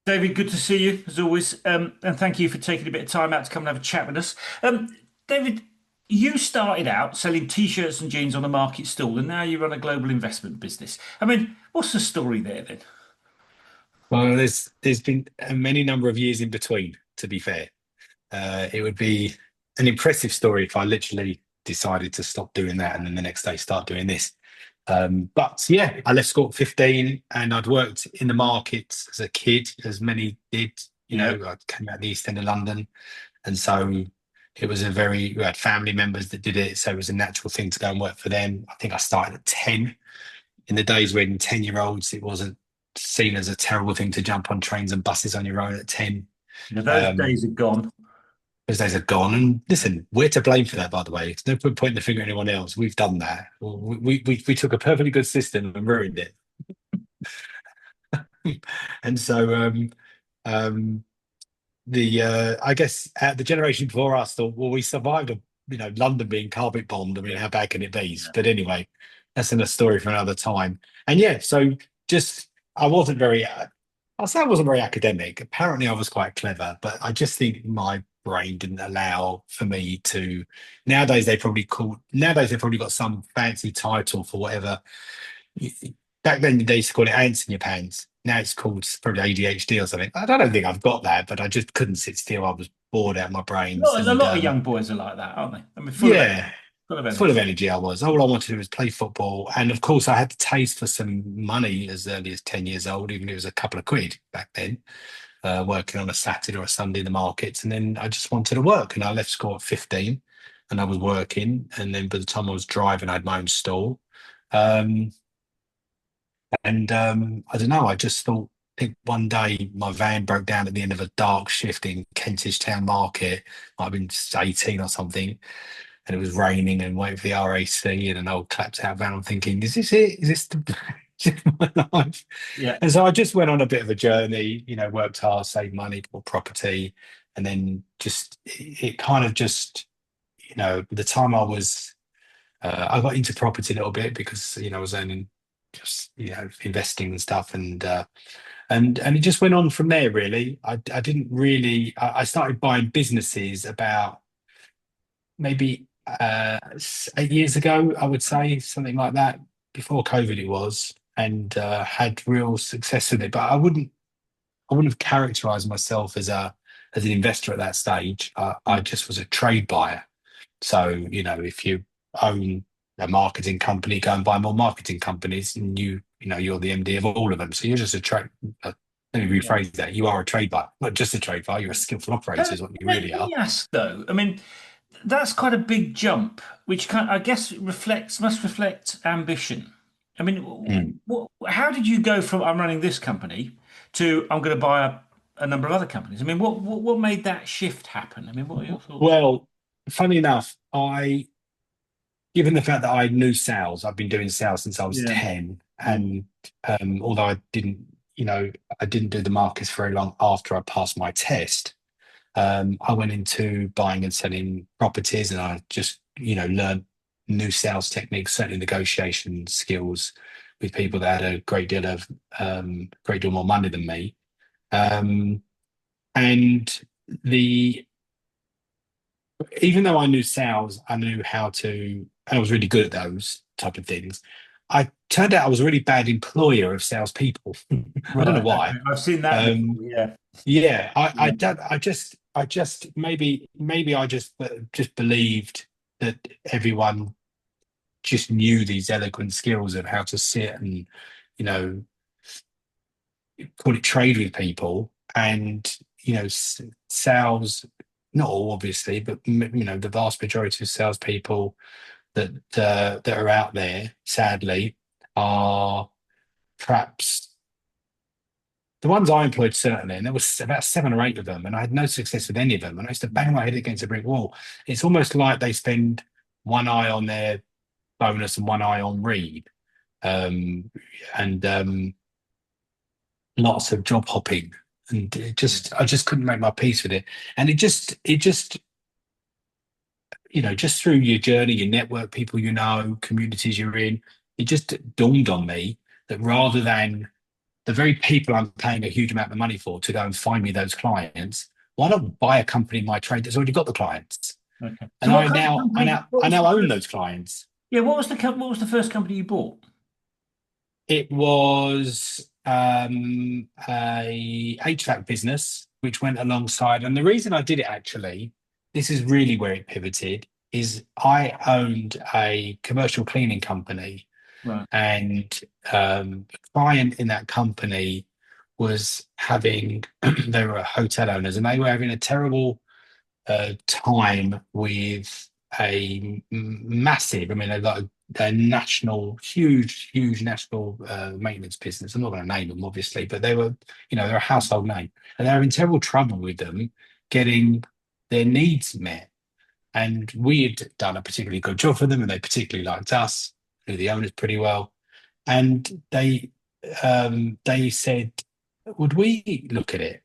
David, good to see you as always, and thank you for taking a bit of time out to come and have a chat with us. David, you started out selling t-shirts and jeans on a market stall, and now you run a global investment business. I mean, what's the story there then? Well, there's been a many number of years in between, to be fair. It would be an impressive story if I literally decided to stop doing that and then the next day start doing this. But yeah, I left school at 15 and I'd worked in the markets as a kid, as many did. You Yeah. know, I came out of the East End of London. And so it was we had family members that did it. So it was a natural thing to go and work for them. I think I started at 10. In the days when 10-year-olds, it wasn't seen as a terrible thing to jump on trains and buses on your own at 10. Now, those Um, days are gone. those days are gone. And listen, we're to blame for that, by the way. It's no point pointing the finger at anyone else. We've done that. We took a perfectly good system and ruined it. And so um, I guess the generation before us thought, well, we survived London being carpet bombed. I mean, how bad can it be? Yeah. But anyway, that's another story for another time. And yeah, so just I wasn't very I'll say I wasn't very academic. Apparently I was quite clever, but I just think my brain didn't allow for me to nowadays they've probably got some fancy title for whatever. Back then they used to call it ants in your pants. Now it's called probably ADHD or something. I don't think I've got that, but I just couldn't sit still. I was bored out of my A brains. lot, a And lot of young boys are like that, aren't they? I mean, yeah, full of full of energy. energy I was. All I wanted to do was play football. And of course, I had the taste for some money as early as 10 years old, even if it was a couple of quid back then, working on a Saturday or a Sunday in the markets. And then I just wanted to work. And I left school at 15 and I was working. And then by the time I was driving, I had my own stall. Um, I don't know, I just thought, I think one day my van broke down at the end of a dark shift in Kentish Town Market. Might have been just 18 or something. And it was raining and waiting for the RAC in an old clapped out van. I'm thinking, is this it? Is this the my life? Yeah. And so I just went on a bit of a journey, worked hard, saved money, bought property, and then just it kind of just, the time I got into property a little bit because I was earning just investing and stuff, and it just went on from there. Really, I didn't really. I started buying businesses about maybe 8 years ago, I would say something like that. Before COVID, it was, and had real success with it. But I wouldn't have characterized myself as an investor at that stage. I just was a trade buyer. So, if you own a marketing company, go and buy more marketing companies, and you're the MD of all of them. So you're just a trade. Let me Yeah. rephrase that. You are a trade buyer, not just a trade buyer. You're a skillful operator, is what you Let really me are. ask though. I mean, that's quite a big jump, which I guess must reflect ambition. I mean, Mm. how did you go from I'm running this company to I'm going to buy a number of other companies? I mean, what made that shift happen? I mean, what are your thoughts? Well, funny enough, given the fact that I knew sales, I've been doing sales since I was Yeah, 10. yeah, And although I didn't do the markets very long after I passed my test. I went into buying and selling properties, and I just, learned new sales techniques, certainly negotiation skills with people that had a great deal more money than me. Um, and the even though I knew sales, I knew how to, and I was really good at those type of things. I turned out I was a really bad employer of salespeople. I don't know right. why. Okay, I've seen that Um, before. Yeah, Yeah, I yeah, don't, I just maybe I just believed that everyone just knew these eloquent skills of how to sit and you know call it trade with people, and sales, not all obviously, but the vast majority of salespeople that are out there, sadly, are perhaps the ones I employed, certainly, and there was about seven or eight of them, and I had no success with any of them. And I used to bang my head against a brick wall. It's almost like they spend one eye on their bonus and one eye on Reed, um, and lots of job hopping. And I just couldn't make my peace with it. And it just, just through your journey, your network, people communities you're in, it just dawned on me that rather than the very people I'm paying a huge amount of money for to go and find me those clients, why not buy a company in my trade that's already got the clients? Okay. And So what I kind of now, I company? now, I now own those clients. Yeah, what was what was the first company you bought? It was a HVAC business which went alongside, and the reason I did it actually, this is really where it pivoted, is I owned a commercial cleaning company, Right. and the client in that company was having, they were hotel owners, and they were having a terrible time with massive, I mean, they're like a national, huge national maintenance business. I'm not going to name them, obviously, but they were, they're a household name, and they're having terrible trouble with them getting their needs met. And we had done a particularly good job for them, and they particularly liked us, knew the owners pretty well, and they said, "Would we look at it?"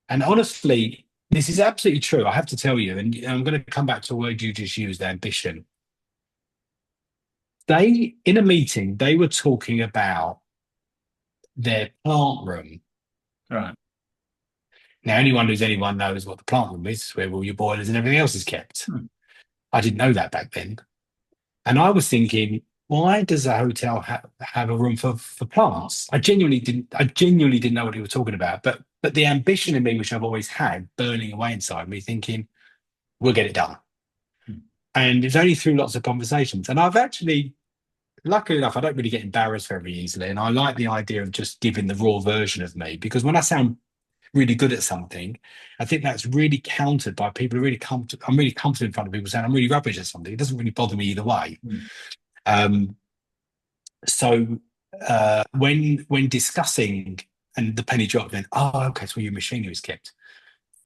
And honestly, this is absolutely true. I have to tell you, and I'm going to come back to a word you just used, ambition. In a meeting, they were talking about their plant room. Right. Now, anyone knows what the plant room is, where all your boilers and everything else is kept. Hmm. I didn't know that back then. And I was thinking, why does a hotel have a room for plants? I genuinely didn't know what he was talking about. But the ambition in me, which I've always had, burning away inside me, thinking, we'll get it done. Hmm. And it's only through lots of conversations. And I've actually, luckily enough, I don't really get embarrassed very easily. And I like the idea of just giving the raw version of me, because when I sound really good at something, I think that's really countered by people who are really comfortable. I'm really comfortable in front of people saying I'm really rubbish at something. It doesn't really bother me either way. Hmm. Um, when discussing, and the penny dropped, then, oh, okay, so your machinery is kept.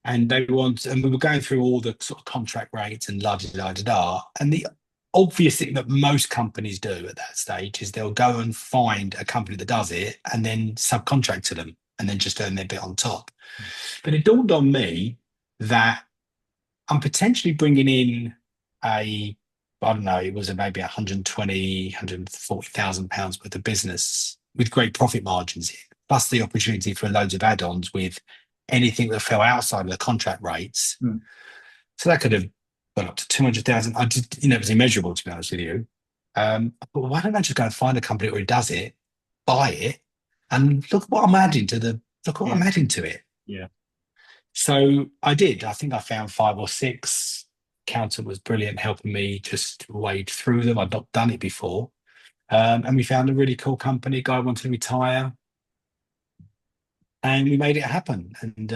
And we were going through all the sort of contract rates and la da da da da. And the obvious thing that most companies do at that stage is they'll go and find a company that does it and then subcontract to them and then just earn their bit on top. But it dawned on me that I'm potentially bringing in I don't know, it was maybe 120, £140,000 worth of business with great profit margins in, plus the opportunity for loads of add-ons with anything that fell outside of the contract rates. Hmm. So that could have gone up to 200,000. I just, it was immeasurable, to be honest with you. But why don't I just go and find a company that already does it, buy it, and look what Yeah. I'm adding to it. Yeah. So I did. I think I found five or six. Accountant was brilliant, helping me just wade through them. I'd not done it before. And we found a really cool company. Guy wanted to retire, and we made it happen. And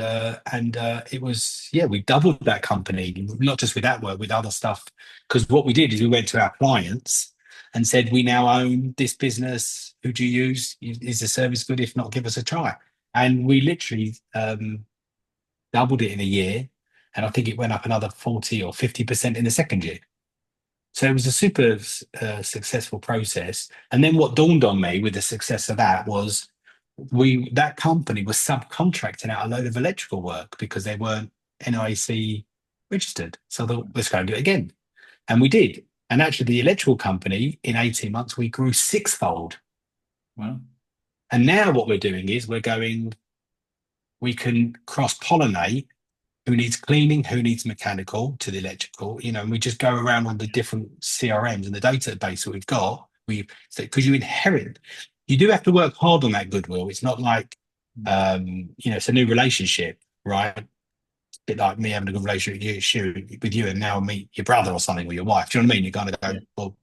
it was, yeah, we doubled that company, not just with that work, with other stuff. Because what we did is we went to our clients and said, we now own this business. Who do you use? Is the service good? If not, give us a try. And we literally doubled it in a year. And I think it went up another 40 or 50% in the second year. So it was a super successful process. And then what dawned on me with the success of that was that company was subcontracting out a load of electrical work because they weren't NIC registered. So I thought, let's go and do it again. And we did. And actually, the electrical company in 18 months, we grew sixfold. Well. And now what we're doing is we can cross pollinate who needs cleaning, who needs mechanical to the electrical, and we just go around on the different CRMs and the database that we've got. Because you do have to work hard on that goodwill. It's not like, it's a new relationship, right? It's a bit like me having a good relationship with you, and now I meet your brother or something, or your wife. Do you know what I mean? You kind of go, Yeah. well,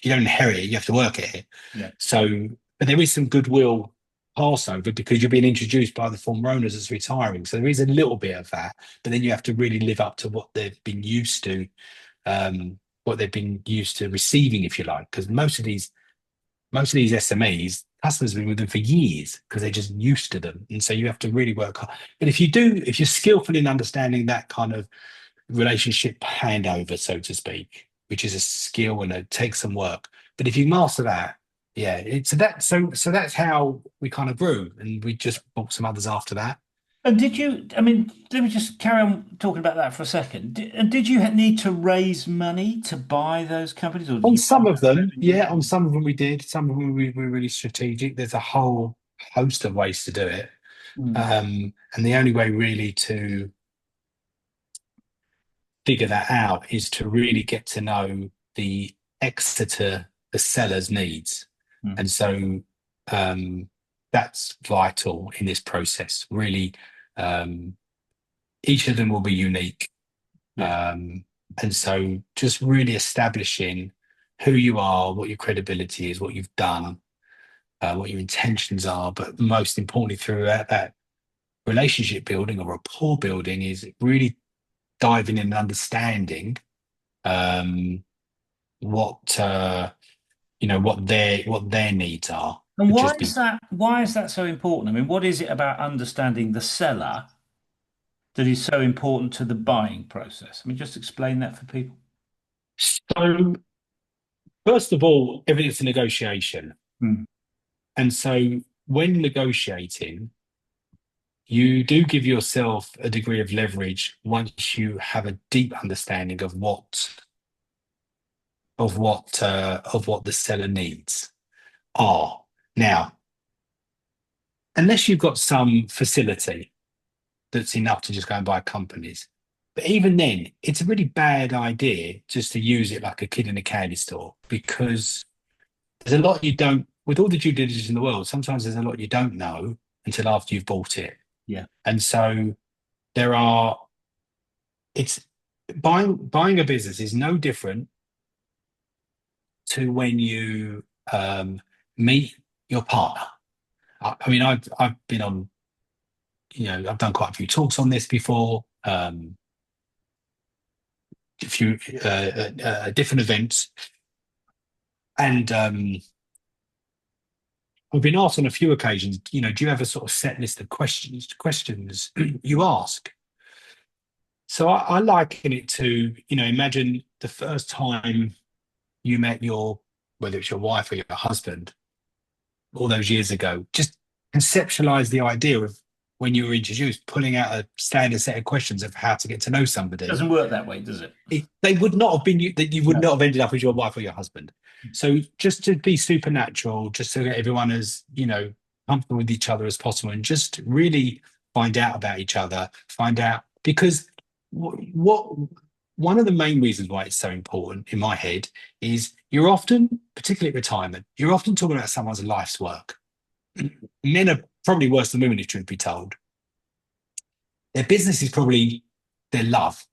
you don't inherit it, you have to work at it. Yeah. So, but there is some goodwill Passover because you're being introduced by the former owners as retiring. So there is a little bit of that, but then you have to really live up to what they've been used to, receiving, if you like. Because most of these SMEs, customers have been with them for years because they're just used to them. And so you have to really work hard. But if you're skillful in understanding that kind of relationship handover, so to speak, which is a skill and it takes some work. But if you master that, yeah, so that's how we kind of grew, and we just bought some others after that. And did you, I mean, let me just carry on talking about that for a second. And did you need to raise money to buy those companies, or did On you buy some of that them, revenue? yeah, on some of them we did. Some of them we were really strategic. There's a whole host of ways to do it. Mm. And the only way really to figure that out is to really get to know the Exeter, the seller's needs. Mm. And so um, that's vital in this process. Really, um, each of them will be unique. Yeah. Um, and so just really establishing who you are, what your credibility is, what you've done, what your intentions are, but most importantly, throughout that relationship building or rapport building is really diving in and understanding um, what what their needs are, And which has why been is that? Why is that so important? I mean, what is it about understanding the seller that is so important to the buying process? I mean, just explain that for people. so. First of all, everything's a negotiation, Mm. and so when negotiating, you do give yourself a degree of leverage once you have a deep understanding of what the seller needs are. Now, unless you've got some facility that's enough to just go and buy companies. But even then, it's a really bad idea just to use it like a kid in a candy store because there's a lot you don't, with all the due diligence in the world, sometimes there's a lot you don't know until after you've bought it. Yeah. And so there are, it's buying a business is no different to when you meet your partner. I mean, I've been on, I've done quite a few talks on this before. A few different events, and I've been asked on a few occasions. Do you have a sort of set list of questions you ask? So I liken it to, imagine the first time you met whether it's your wife or your husband, all those years ago. Just conceptualize the idea of when you were introduced, pulling out a standard set of questions of how to get to know somebody. Doesn't work that way, does it? They would not have been that you would No. not have ended up as your wife or your husband. So just to be supernatural, just so that everyone is, comfortable with each other as possible, and just really find out about each other, find out because what one of the main reasons why it's so important in my head is you're often, particularly at retirement, you're often talking about someone's life's work. Men are probably worse than women, if truth be told. Their business is probably their love,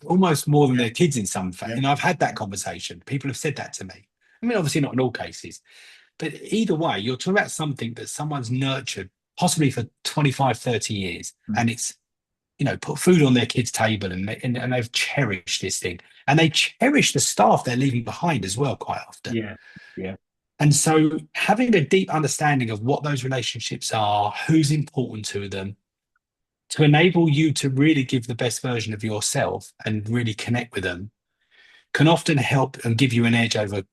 almost more than Yeah. their kids in some fact. Yeah. And I've had that conversation. People have said that to me. I mean, obviously not in all cases, but either way, you're talking about something that someone's nurtured possibly for 25, 30 years. Mm. And it's, put food on their kids' table and they've cherished this thing. And they cherish the staff they're leaving behind as well, quite often. Yeah. Yeah. And so having a deep understanding of what those relationships are, who's important to them, to enable you to really give the best version of yourself and really connect with them can often help and give you an edge over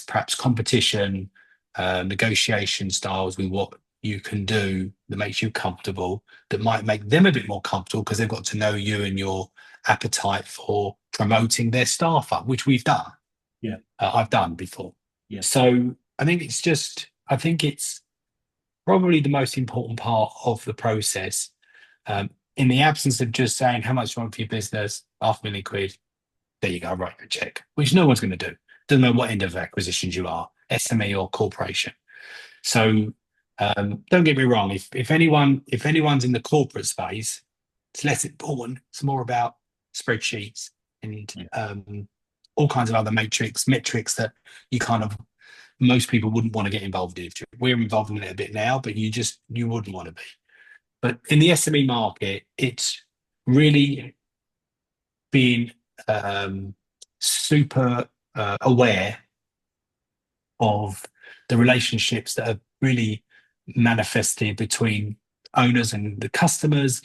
perhaps competition, negotiation styles with what you can do that makes you comfortable, that might make them a bit more comfortable because they've got to know you and your appetite for promoting their staff up, which we've done. Yeah. I've done before. Yeah. So I think it's probably the most important part of the process. In the absence of just saying how much you want for your business, £500,000 quid, there you go, write your check, which no one's going to do. Doesn't matter what end of acquisitions you are, SME or corporation. So don't get me wrong. If anyone's in the corporate space, it's less important. It's more about spreadsheets and Yeah. all kinds of other metrics that you kind of most people wouldn't want to get involved in. We're involved in it a bit now, but you wouldn't want to be. But in the SME market, it's really being super aware of the relationships that are really manifested between owners and the customers,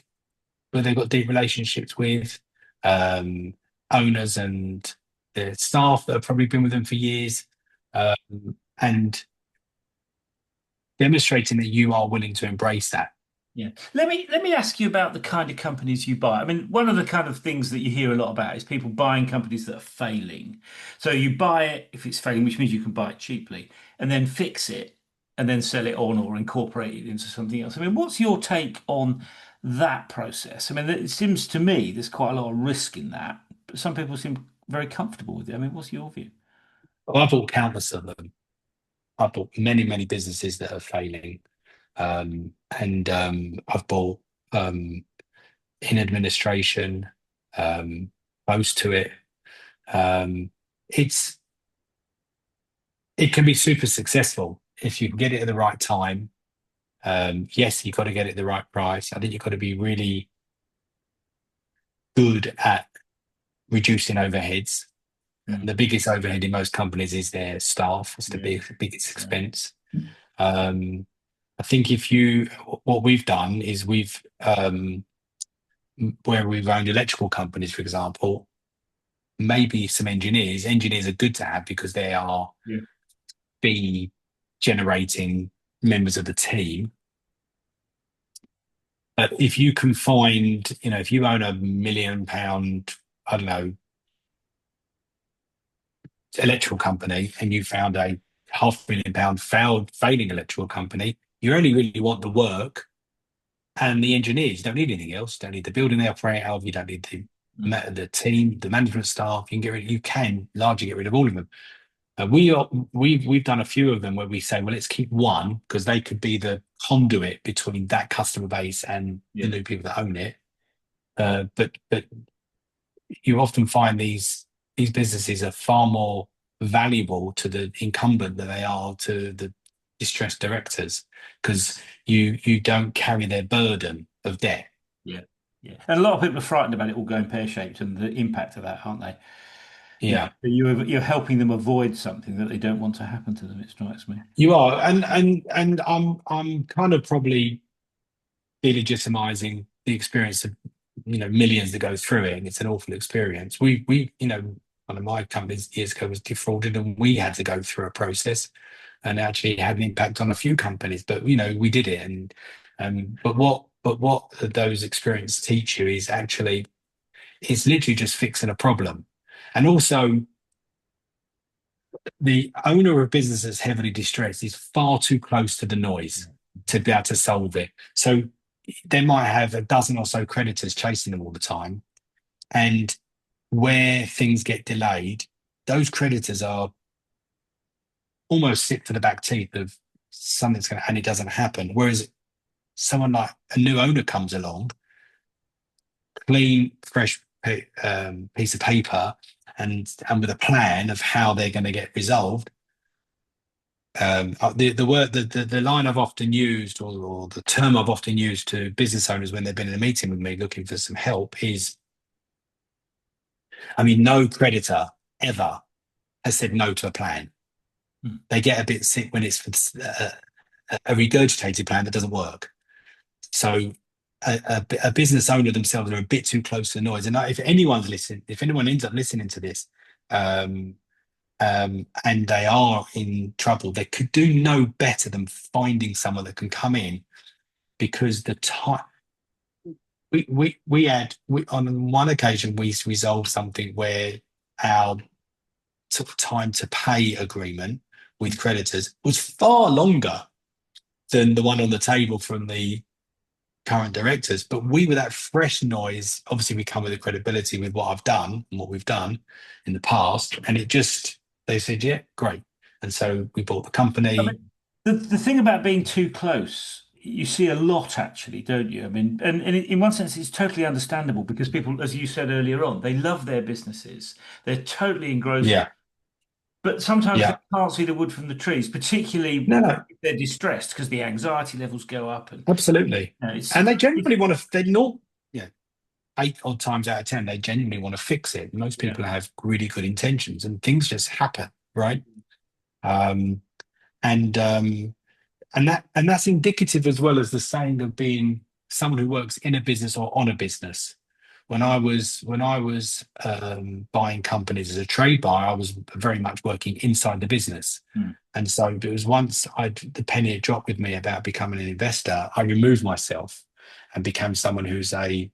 where they've got deep relationships with um, owners and the staff that have probably been with them for years, and demonstrating that you are willing to embrace that. Yeah. Let me ask you about the kind of companies you buy. I mean, one of the kind of things that you hear a lot about is people buying companies that are failing. So you buy it if it's failing, which means you can buy it cheaply, and then fix it. and then sell it on or incorporate it into something else. I mean, what's your take on that process? I mean, it seems to me there's quite a lot of risk in that, but some people seem very comfortable with it. I mean, what's your view? Well, I bought countless of them. I bought many, many businesses that are failing. And I've bought in administration, um, close to it. Um, it's it can be super successful if you can get it at the right time. Yes, you've got to get it at the right price. I think you've got to be really good at reducing overheads. Mm. The biggest overhead in most companies is their staff. It's the Yeah, biggest yeah, expense. Um, I think what we've done is where we've owned electrical companies, for example, maybe some engineers. Engineers are good to have because they are yeah, fee generating members of the team. But if you can find, if you own £1 million, I don't know, electrical company, and you found a £500,000 failing electrical company, you only really want the work and the engineers. You don't need anything else. You don't need the building they operate out of. You don't need mm, the team, the management staff. You can largely get rid of all of them. We've done a few of them where we say, well, let's keep one because they could be the conduit between that customer base and the yeah, new people that own it. But you often find these businesses are far more valuable to the incumbent than they are to the distressed directors because you don't carry their burden of debt. yeah, yeah. And a lot of people are frightened about it all going pear-shaped and the impact of that, aren't they? You know, Yeah, so you're helping them avoid something that they don't want to happen to them. It strikes me. you are, and I'm kind of probably delegitimizing the experience of millions that go through it, and it's an awful experience. We one of my companies years ago was defrauded, and we had to go through a process, and actually it had an impact on a few companies. But we did it, and but what those experiences teach you is actually it's literally just fixing a problem, and also the owner of business that's heavily distressed is far too close to the noise to be able to solve it. So they might have a dozen or so creditors chasing them all the time. And where things get delayed, those creditors are almost sick to the back teeth of something's going to, and it doesn't happen. Whereas someone like a new owner comes along, clean, fresh piece of paper, and with a plan of how they're going to get resolved. The word the line I've often used or the term I've often used to business owners when they've been in a meeting with me looking for some help is, I mean, no creditor ever has said no to a plan. Mm. They get a bit sick when it's a regurgitated plan that doesn't work. So a business owner themselves are a bit too close to the noise. And if anyone's listening, if anyone ends up listening to this, um, and they are in trouble, they could do no better than finding someone that can come in because the time on one occasion we resolved something where our sort of time to pay agreement with creditors was far longer than the one on the table from the current directors. But we were that fresh noise. Obviously, we come with the credibility with what I've done and what we've done in the past. And they said, yeah, great. And so we bought the I company. mean, the thing about being too close, you see a lot actually, don't you? I mean, and in one sense, it's totally understandable because people, as you said earlier on, they love their businesses. They're totally engrossed, Yeah, but sometimes they yeah, can't see the wood from the trees, particularly no, no, if they're distressed because the anxiety levels go up and absolutely. And they it's generally want to, they're not, yeah, eight odd times out of 10, they genuinely want to fix it. Most yeah. people have really good intentions and things just happen, right? Um, and that's indicative as well as the saying of being someone who works in a business or on a business. When I was buying companies as a trade buyer, I was very much working inside the business. Mm. And so it was once the penny had dropped with me about becoming an investor, I removed myself and became someone who's a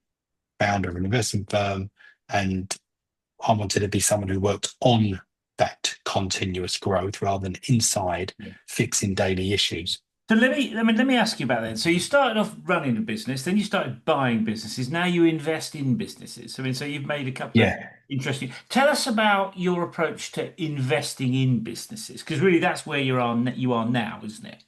founder of an investment firm. And I wanted to be someone who worked on that continuous growth rather than inside Yeah. fixing daily issues. So let me ask you about that. So you started off running a business, then you started buying businesses. Now you invest in businesses. I mean, so you've made a couple of Yeah. interesting. Tell us about your approach to investing in businesses, because really that's where you are now, isn't it?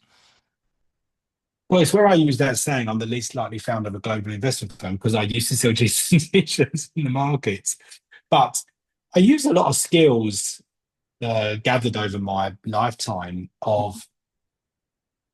Well, it's where I use that saying, I'm the least likely founder of a global investment firm because I used to sell t-shirts in the markets. But I use a lot of skills gathered over my lifetime of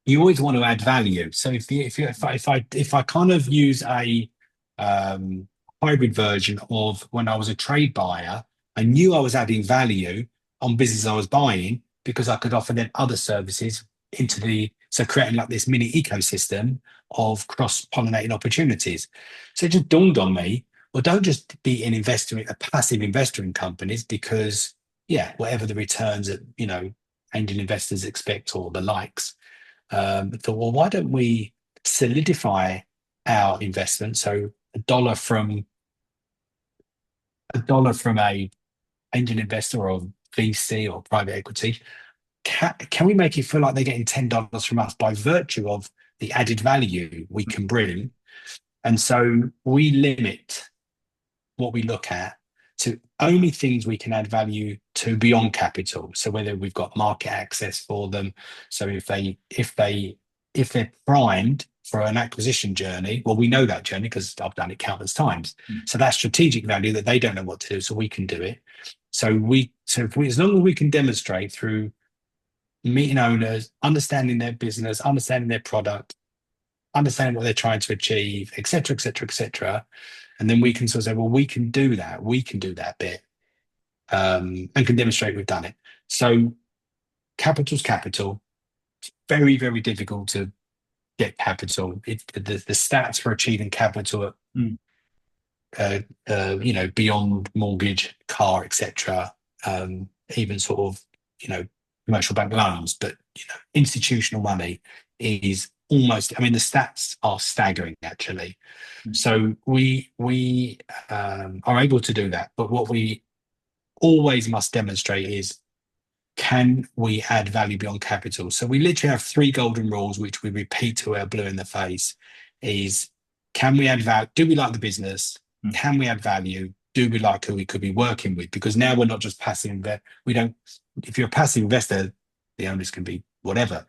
you always want to add value. So if I kind of use a um, hybrid version of when I was a trade buyer, I knew I was adding value on business I was buying because I could offer them other services into the so creating like this mini ecosystem of cross-pollinating opportunities. So it just dawned on me, well, don't just be an investor, a passive investor in companies because yeah, whatever the returns that angel investors expect or the likes thought, well, why don't we solidify our investment? So a dollar from a angel investor or VC or private equity, can we make it feel like they're getting $10 from us by virtue of the added value we can bring? And so we limit what we look at to only things we can add value to beyond capital. So whether we've got market access for them, so if they're primed for an acquisition journey, well, we know that journey because I've done it countless times. So that's strategic value that they don't know what to do, so we can do it. As long as we can demonstrate through meeting owners, understanding their business, understanding their product, understanding what they're trying to achieve, et cetera, et cetera, et cetera, and then we can sort of say, well, we can do that bit, and can demonstrate we've done it. So capital's capital. Very, very difficult to get capital. The stats for achieving capital Mm. beyond mortgage, car, etc. Even sort of, commercial bank loans, but institutional money is almost. I mean, the stats are staggering actually. Mm. So we are able to do that, but what we always must demonstrate is can we add value beyond capital? So we literally have three golden rules, which we repeat to our blue in the face is can we add value? Do we like the business? Mm. Can we add value? Do we like who we could be working with? Because now we're not just passive invest. We don't, if you're a passive investor, the owners can be whatever.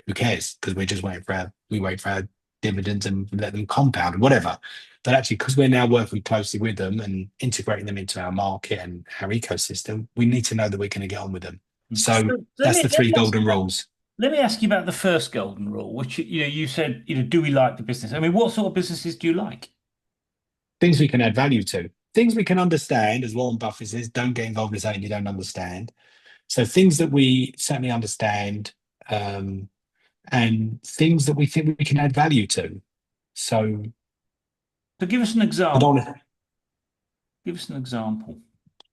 Who cares? Because we're just we wait for our dividends and let them compound and whatever. But actually, because we're now working closely with them and integrating them into our market and our ecosystem, we need to know that we're going to get on with them. So So let that's me the let three me ask you golden about rules. let me ask you about the first golden rule, which you said, do we like the business? I mean, what sort of businesses do you like? Things we can add value to. Things we can understand, as Warren Buffett says, don't get involved in something you don't understand. So things that we certainly understand, um, and things that we think we can add value to. So So give us an I example. don't. Give us an example.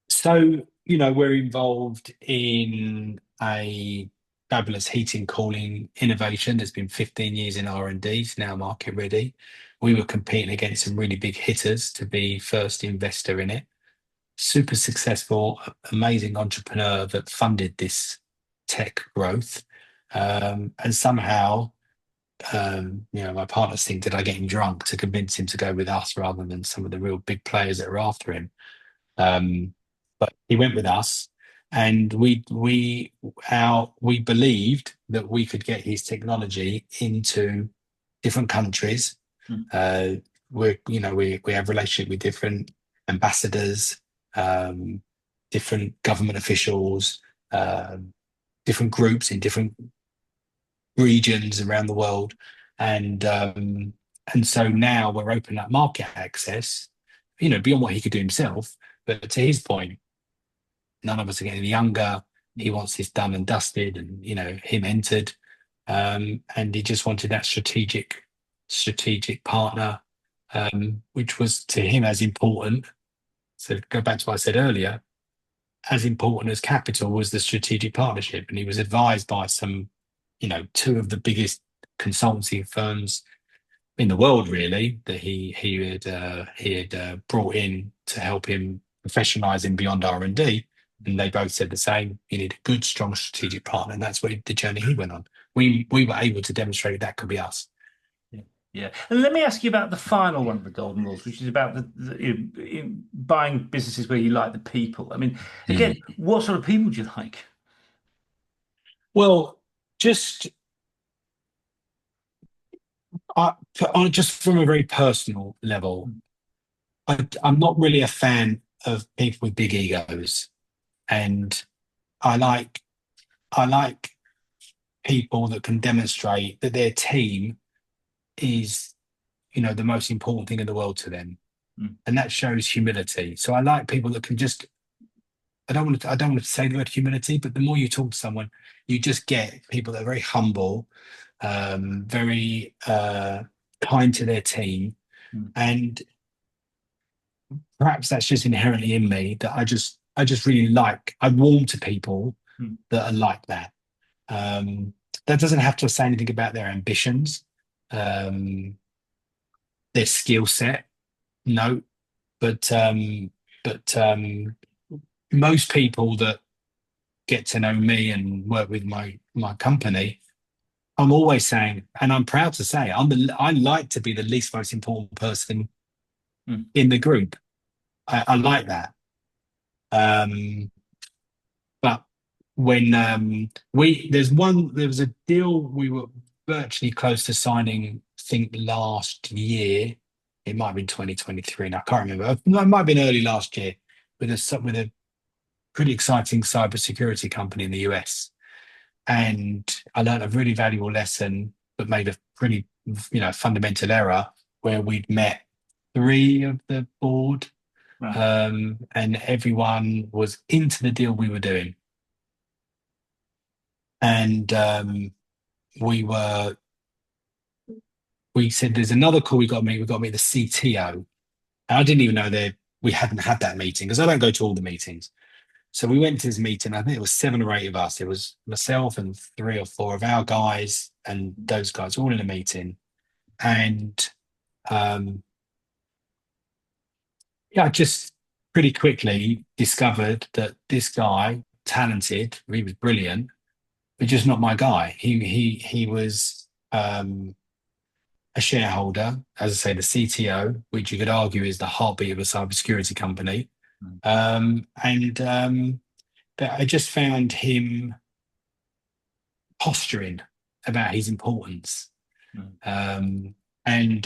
So we're involved in a fabulous heating cooling innovation. There's been 15 years in R&D. It's now market ready. We were competing against some really big hitters to be first investor in it. Super successful, amazing entrepreneur that funded this tech growth. And somehow, my partners think, did I get him drunk to convince him to go with us rather than some of the real big players that are after him? But he went with us, and we believed that we could get his technology into different countries. Mm. We have relationship with different ambassadors, um, different government officials, um, different groups in different regions around the world, and so now we're opening up market access, beyond what he could do himself. But to his point, none of us are getting younger. He wants this done and dusted, and him entered, and he just wanted that strategic partner, which was to him as important. So go back to what I said earlier, as important as capital was the strategic partnership, and he was advised by some, two of the biggest consultancy firms in the world, really, that he had brought in to help him professionalize him beyond R&D. And they both said the same. You need a good, strong strategic partner. And that's what the journey he went on. We were able to demonstrate that could be us. Yeah. Yeah. And let me ask you about the final one of the golden rules, which is about buying businesses where you like the people. I mean, again, Mm. what sort of people do you like? Well, just just from a very personal level, I'm not really a fan of people with big egos, and I like I like people that can demonstrate that their team is, the most important thing in the world to them, Mm, and that shows humility. So I like people that can just. I don't want to say the word humility, but the more you talk to someone, you just get people that are very humble, very kind to their team, mm, and perhaps that's just inherently in me that I just really like. I warm to people mm, that are like that. Um, that doesn't have to say anything about their ambitions, um, their skill set, no. But most people that get to know me and work with my company, I'm always saying, and I'm proud to say, I like to be the least most important person mm, in the group. I like that. Um, but when there was a deal we were virtually close to signing, I think last year. It might have been 2023, and I can't remember. It might have been early last year with a pretty exciting cybersecurity company in the US. And I learned a really valuable lesson, but made a pretty, fundamental error where we'd met three of the board, right. and everyone was into the deal we were doing. And we were, we said, there's another call we got to meet. We got to meet the CTO. And I didn't even know that we hadn't had that meeting because I don't go to all the meetings. So we went to this meeting. I think it was 7 or 8 of us. It was myself and 3 or 4 of our guys, and those guys all in a meeting. And um, yeah, I just pretty quickly discovered that this guy, talented, he was brilliant, but just not my guy. He was a shareholder, as I say, the CTO, which you could argue is the heartbeat of a cybersecurity company. Mm, And but I just found him posturing about his importance. mm, Um, and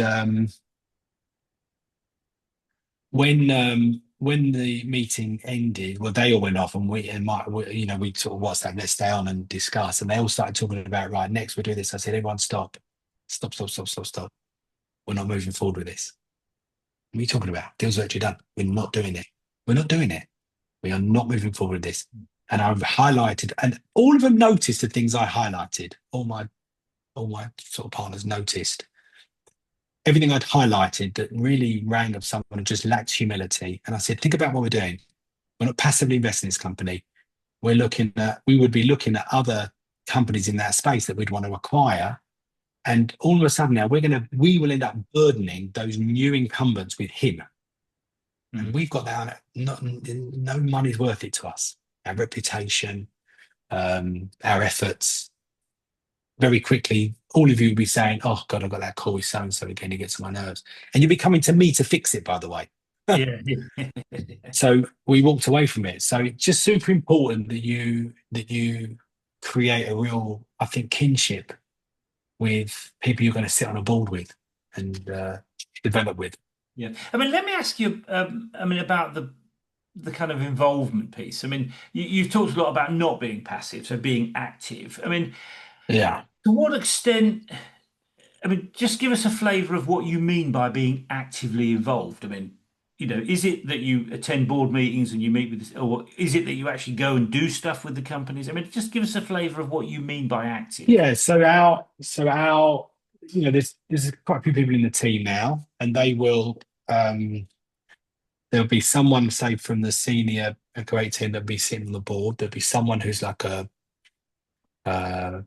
when the meeting ended, well, they all went off, and we sort of WhatsApp, let's stay on and discuss. And they all started talking about, right, next we'll do this. I said, everyone stop, stop, stop, stop, stop, stop. We're not moving forward with this. What are you talking about? Deal's virtually done. We're not doing it. We're not doing it. We are not moving forward with this. And I've highlighted, and all of them noticed the things I highlighted. All my sort of partners noticed everything I'd highlighted that really rang of someone who just lacked humility. And I said, think about what we're doing. We're not passively investing in this company. We would be looking at other companies in that space that we'd want to acquire. And all of a sudden now we will end up burdening those new incumbents with him. And mm. we've got that, no money's worth it to us. Our reputation, our efforts. Very quickly, all of you will be saying, "Oh God, I got that call with so and so again. It gets on my nerves," and you'll be coming to me to fix it. By the way, Yeah. so we walked away from it. So it's just super important that you create a real, I think, kinship with people you're going to sit on a board with and develop with. Yeah. I mean, let me ask you, I mean, about the kind of involvement piece. I mean, you've talked a lot about not being passive, so being active. I mean, Yeah. to what extent, I mean, just give us a flavour of what you mean by being actively involved. I mean, is it that you attend board meetings and you meet with, or is it that you actually go and do stuff with the companies? I mean, just give us a flavour of what you mean by active. Yeah. So there's quite a few people in the team now, and um, there'll be someone, say, from the senior and great team that'll be sitting on the board. There'll be someone who's like uh, uh,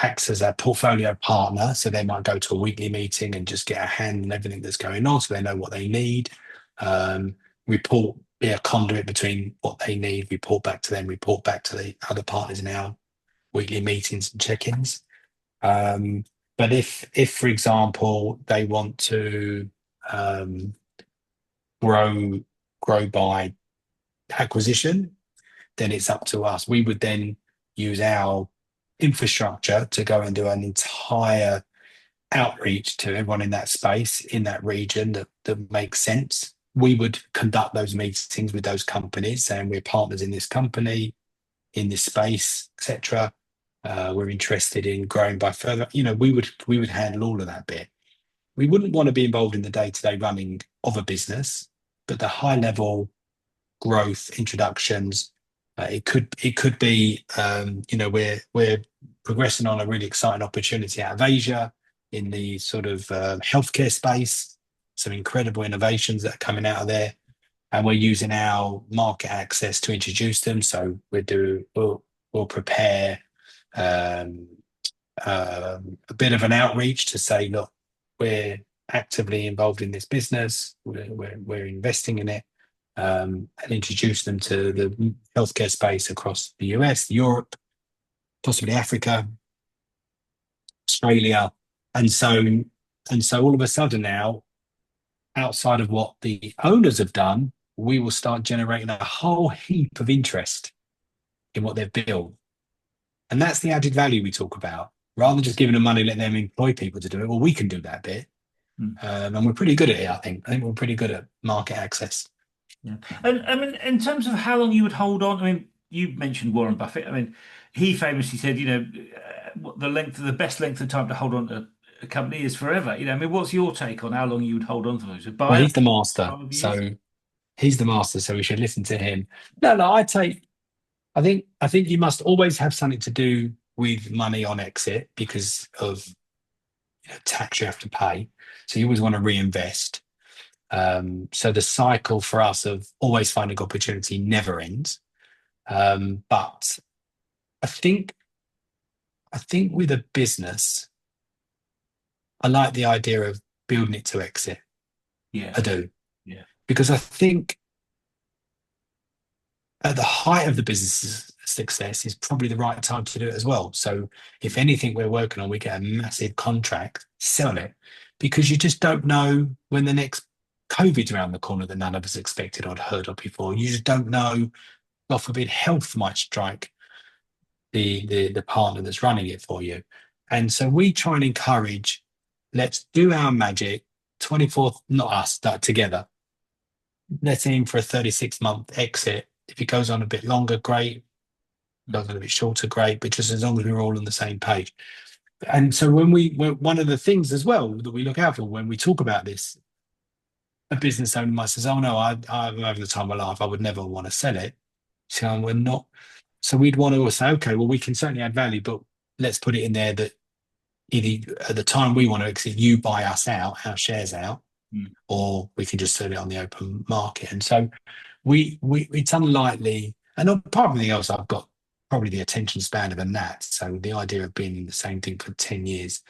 acts as a portfolio partner. So they might go to a weekly meeting and just get a hand on everything that's going on, so they know what they need. Um, report be a conduit between what they need, report back to them, report back to the other partners in our weekly meetings and check-ins. Um, but if for example they want to um, grow grow by acquisition, then it's up to us. We would then use our infrastructure to go and do an entire outreach to everyone in that space, in that region that makes sense. We would conduct those meetings with those companies, saying we're partners in this company, in this space, etc. We're interested in growing by further. We would handle all of that bit. We wouldn't want to be involved in the day-to-day running of a business, but the high level growth introductions. It could be we're progressing on a really exciting opportunity out of Asia in the sort of healthcare space. Some incredible innovations that are coming out of there, and we're using our market access to introduce them. So we'll prepare um, a bit of an outreach to say, look, we're actively involved in this business, we're investing in it, and introduce them to the healthcare space across the US, Europe, possibly Africa, Australia, and so all of a sudden now, outside of what the owners have done, we will start generating a whole heap of interest in what they've built, and that's the added value we talk about. Rather than just giving them money, letting them employ people to do it, well, we can do that bit, Mm. and we're pretty good at it. I think we're pretty good at market access. Yeah. And I mean, in terms of how long you would hold on, I mean, you mentioned Warren Buffett. I mean, he famously said, what the best length of time to hold on to a company is forever. I mean, what's your take on how long you would hold on to those? So Well, buy it he's the master, 5 years? so we should listen to him. No, I think you must always have something to do with money on exit because of tax you have to pay. So you always want to reinvest. So the cycle for us of always finding opportunity never ends. But I think I think with a business, I like the idea of building it to exit. Yeah, I do yeah, because I think at the height of the business's success is probably the right time to do it as well. So if anything we're working on, we get a massive contract, sell it because you just don't know when the next COVID's around the corner that none of us expected or heard of before. You just don't know, God forbid, health might strike the partner that's running it for you. And so we try and encourage, let's do our magic, 24th, not us, that together. Let's aim for a 36-month exit. If it goes on a bit longer, great. Goes on a bit shorter, great. But just as long as we're all on the same page. And so one of the things as well that we look out for when we talk about this, a business owner might say, "Oh no, I'm having the time of my life. I would never want to sell it." So we're not. So we'd want to say, okay, well, we can certainly add value, but let's put it in there that either at the time we want to exit, you buy us out, our shares out, mm, or we can just sell it on the open market. And so we it's unlikely. And apart from anything else, I've got probably the attention span of a gnat. So the idea of being in the same thing for 10 years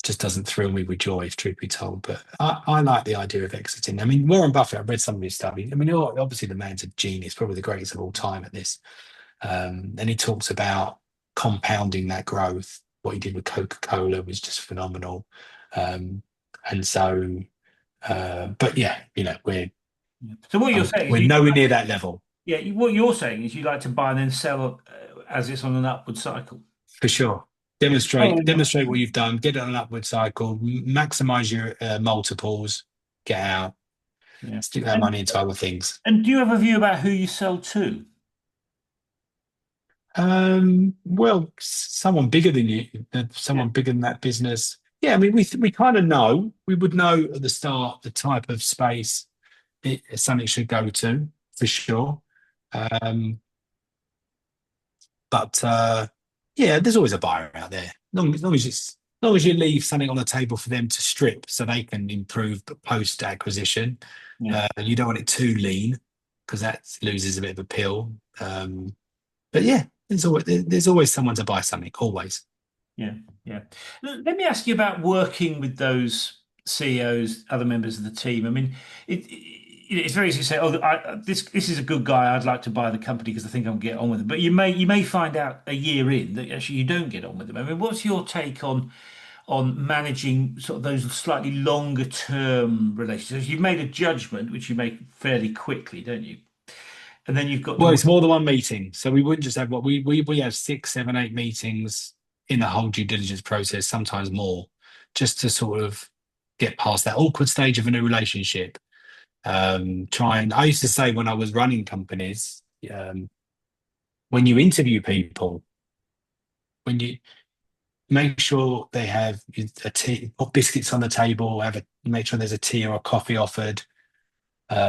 just doesn't thrill me with joy, if truth be told. But I like the idea of exiting. I mean, Warren Buffett, I've read some of his stuff. I mean, obviously the man's a genius, probably the greatest of all time at this. And he talks about compounding that growth. What he did with Coca-Cola was just phenomenal. Um, and so, but yeah, yeah. So what you're saying is we're you, nowhere near that level what you're saying is you like to buy and then sell as it's on an upward cycle. for sure. Oh, Demonstrate what you've done, get it on an upward cycle, maximize your multiples, get out, yeah. stick that money into other things. And do you have a view about who you sell to? Well, someone bigger than you, Yeah. someone bigger than that business. Yeah, I mean, we kind of know. We would know at the start the type of space something should go to for sure. Um, but yeah, there's always a buyer out there. As long as you leave something on the table for them to strip, so they can improve post acquisition. Yeah. You don't want it too lean because that loses a bit of appeal. But yeah, there's always someone to buy something, always. Yeah, yeah. Let me ask you about working with those CEOs, other members of the team. I mean, it's very easy to say, "Oh, this is a good guy. I'd like to buy the company because I think I'll get on with it." But you may find out a year in that actually you don't get on with them. I mean, what's your take on managing sort of those slightly longer term relationships? You've made a judgment, which you make fairly quickly, don't you? And then you've got to Well, work. it's more than one meeting. So we wouldn't just have what we have six, seven, eight meetings in the whole due diligence process, sometimes more, just to sort of get past that awkward stage of a new relationship. I used to say when I was running companies, when you interview people, when you make sure they have a tea, put biscuits on the table, make sure there's a tea or a coffee offered.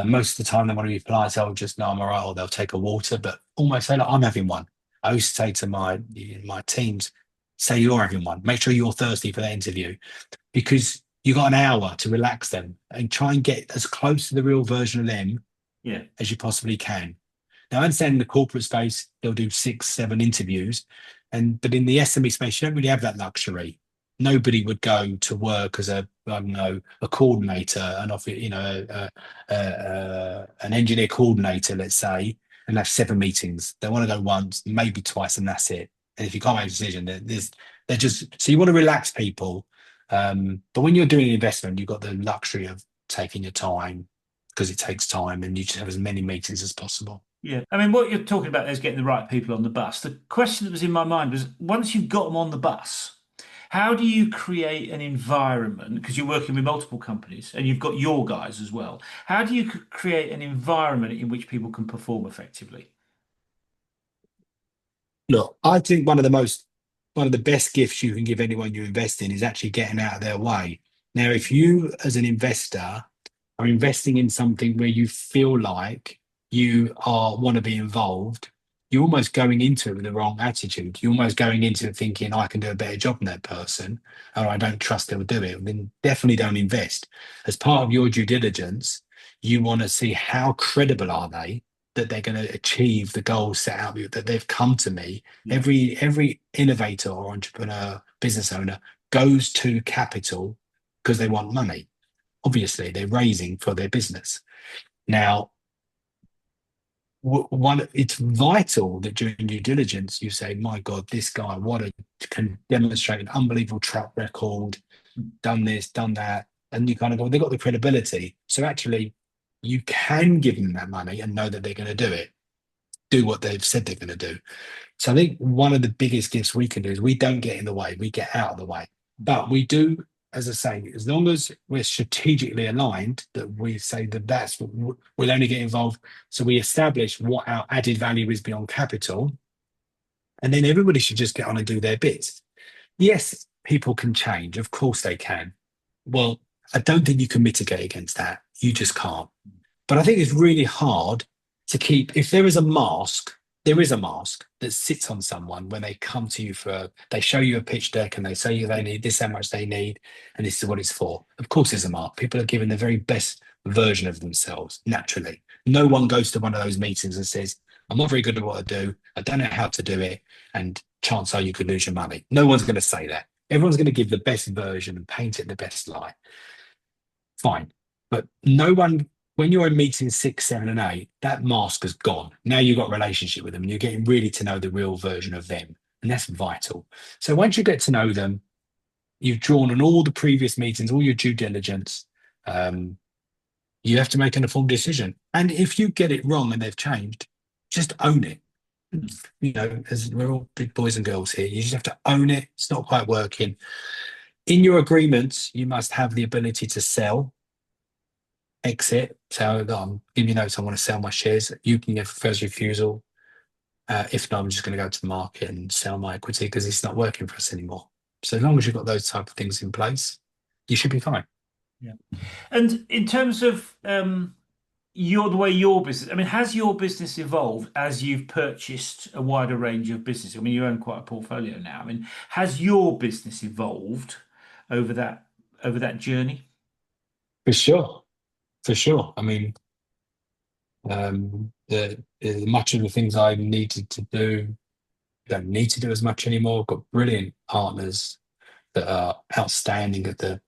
Most of the time, they want to be polite. They'll just no, I'm all right, or they'll take a water, but almost say like I'm having one. I used to say to my teams, say you're having one. Make sure you're thirsty for that interview because you got an hour to relax them and try and get as close to the real version of them Yeah, as you possibly can. Now, I understand in the corporate space, they'll do six, seven interviews. But in the SME space, you don't really have that luxury. Nobody would go to work as I don't know, a coordinator, an engineer coordinator, let's say, and have seven meetings. They want to go once, maybe twice, and that's it. And if you can't make a decision, they're just, so you want to relax people. But when you're doing an investment, you've got the luxury of taking your time because it takes time and you just have as many meetings as possible. yeah. I mean, what you're talking about is getting the right people on the bus. The question that was in my mind was once you've got them on the bus, how do you create an environment? Because you're working with multiple companies and you've got your guys as well. How do you create an environment in which people can perform effectively? Look, I think one of the best gifts you can give anyone you invest in is actually getting out of their way. Now, if you as an investor are investing in something where you feel like you are want to be involved, you're almost going into it with the wrong attitude. You're almost going into it thinking, I can do a better job than that person, or I don't trust they'll do it. Then definitely don't invest. As part of your due diligence, you want to see how credible are they that they're going to achieve the goals set out that they've come to me. Yeah. Every innovator or entrepreneur, business owner goes to capital because they want money. Obviously, they're raising for their business. Now, one, it's vital that during due diligence you say, "My God, this guy, can demonstrate an unbelievable track record, done this, done that," and you kind of go, "They've got the credibility." So actually, you can give them that money and know that they're going to do it, do what they've said they're going to do. So I think one of the biggest gifts we can do is we don't get in the way, we get out of the way. But we do, as I say, as long as we're strategically aligned, that we say that we'll only get involved. So we establish what our added value is beyond capital, and then everybody should just get on and do their bits. Yes, people can change. Of course they can. Well, I don't think you can mitigate against that. You just can't. But I think it's really hard to keep, if there is a mask, there is a mask that sits on someone when they come to you they show you a pitch deck and they say they need this, how much they need, and this is what it's for. Of course, there's a mask. People are given the very best version of themselves naturally. No one goes to one of those meetings and says, I'm not very good at what I do. I don't know how to do it. And chance are you could lose your money. No one's going to say that. Everyone's going to give the best version and paint it the best light. Fine. But no one, when you're in meetings six, seven, and eight, that mask has gone. Now you've got a relationship with them and you're getting really to know the real version of them. And that's vital. So once you get to know them, you've drawn on all the previous meetings, all your due diligence, you have to make an informed decision. And if you get it wrong and they've changed, just own it. You know, as we're all big boys and girls here, you just have to own it. It's not quite working. In your agreements, you must have the ability to sell, exit. So give me notes. I want to sell my shares. You can get first refusal. If not, I'm just going to go to the market and sell my equity because it's not working for us anymore. So as long as you've got those type of things in place, you should be fine. Yeah. And in terms of the way your business, I mean, has your business evolved as you've purchased a wider range of business? I mean, you own quite a portfolio now. I mean, has your business evolved over that journey? For sure, for sure. I mean, much of the things I needed to do don't need to do as much anymore. I've got brilliant partners that are outstanding at the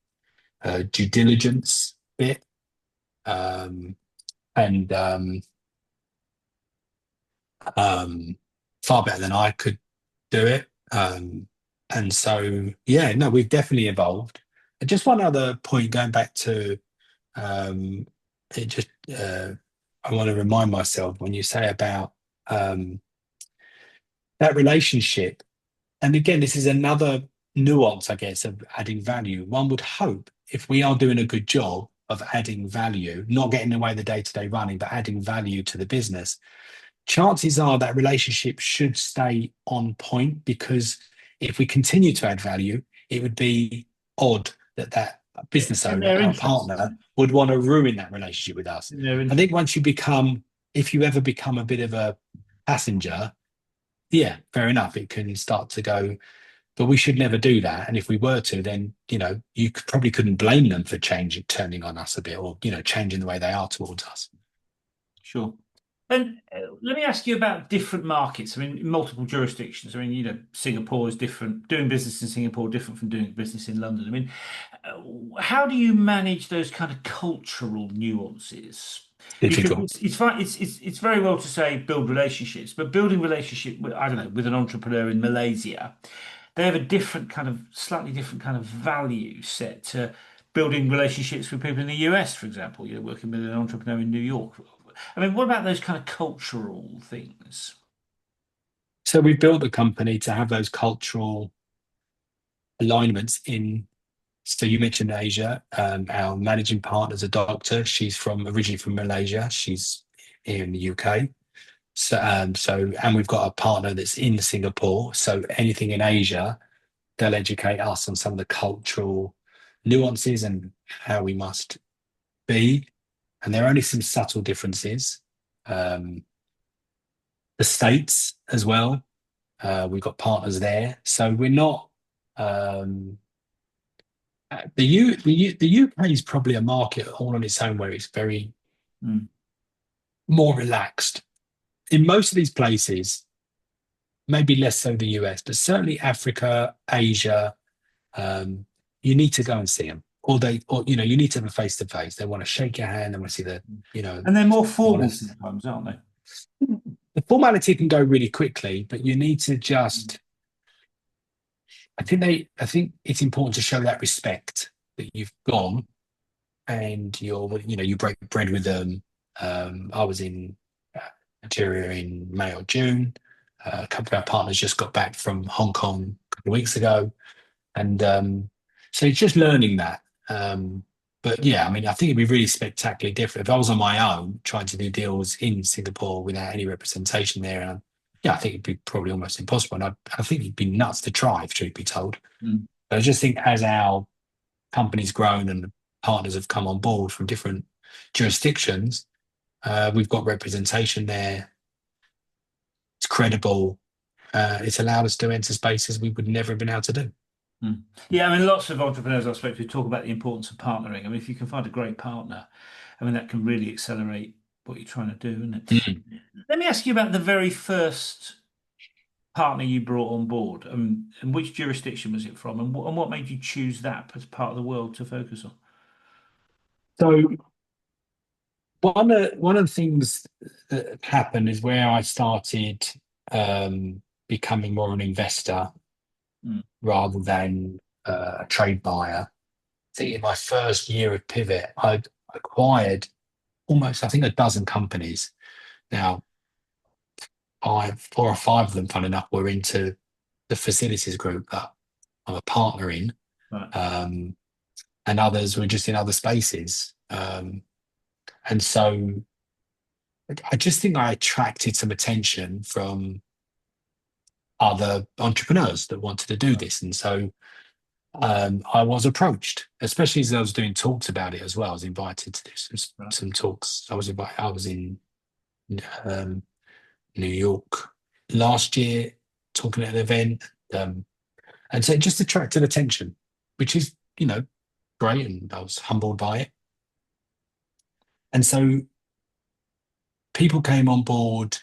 due diligence bit. Um, and um, far better than I could do it. And so, yeah, no, we've definitely evolved. And just one other point, going back to um, it, just I want to remind myself when you say about um, that relationship. And again, this is another nuance, I guess, of adding value. One would hope if we are doing a good job of adding value, not getting away the day-to-day running, but adding value to the business, chances are that relationship should stay on point because if we continue to add value, it would be odd that that business In owner, their our interest, isn't partner, would want to ruin that relationship with us. it? In their I think interest. once you become, if you ever become a bit of a passenger, yeah, fair enough, it can start to go, but we should never do that. And if we were to, then, probably couldn't blame them for changing, turning on us a bit or, changing the way they are towards us. Sure. And let me ask you about different markets. I mean, in multiple jurisdictions. I mean, Singapore is different. Doing business in Singapore different from doing business in London. I mean, how do you manage those kind of cultural nuances? Because Difficult. it's fine. It's very well to say build relationships, but building relationship with, I don't know, with an entrepreneur in Malaysia, they have a different kind of, slightly different kind of value set to building relationships with people in the US, for example. You're working with an entrepreneur in New York. I mean, what about those kind of cultural things? So we built a company to have those cultural alignments in. So you mentioned Asia. Our managing partner's a doctor. She's from originally from Malaysia. She's here in the UK. And we've got a partner that's in Singapore. So anything in Asia, they'll educate us on some of the cultural nuances and how we must be. And there are only some subtle differences. Um, the States as well. We've got partners there. So we're not. Um, the UK is probably a market all on its own where it's very Mm, more relaxed. In most of these places, maybe less so the US, but certainly Africa, Asia, um, you need to go and see them. Or you need to have a face to face. They want to shake your hand. They want to see mm. you know, And they're more they want formal to. sometimes, aren't they? The formality can go really quickly, but you need to just. I think it's important to show that respect that you've gone and you break bread with them. I was in Nigeria in May or June. A couple of our partners just got back from Hong Kong a couple of weeks ago, and so it's just learning that. But yeah, I mean, I think it'd be really spectacularly different if I was on my own trying to do deals in Singapore without any representation there. And yeah, I think it'd be probably almost impossible. And I think it'd be nuts to try, if truth be told. Mm, But I just think as our company's grown and the partners have come on board from different jurisdictions, we've got representation there. It's credible. It's allowed us to enter spaces we would never have been able to do. mm. Yeah, I mean, lots of entrepreneurs I've spoken to talk about the importance of partnering. I mean, if you can find a great partner, I mean, that can really accelerate what you're trying to do, isn't it? Mm. Let me ask you about the very first partner you brought on board, and which jurisdiction was it from, and what made you choose that as part of the world to focus on? So one of the things that happened is where I started becoming more an investor Mm, rather than a trade buyer. I think in my first year of Pivot, I'd acquired almost, I think, a dozen companies. Now, four or five of them, fun enough, were into the facilities group that I'm a partner in, right. um, and others were just in other spaces. And so I just think I attracted some attention from other entrepreneurs that wanted to do Right. this. And so I was approached, especially as I was doing talks about it as well. I was invited to do Right. some talks. I was in um, New York last year talking at an event. And so it just attracted attention, which is, great. And I was humbled by it. And so people came on board.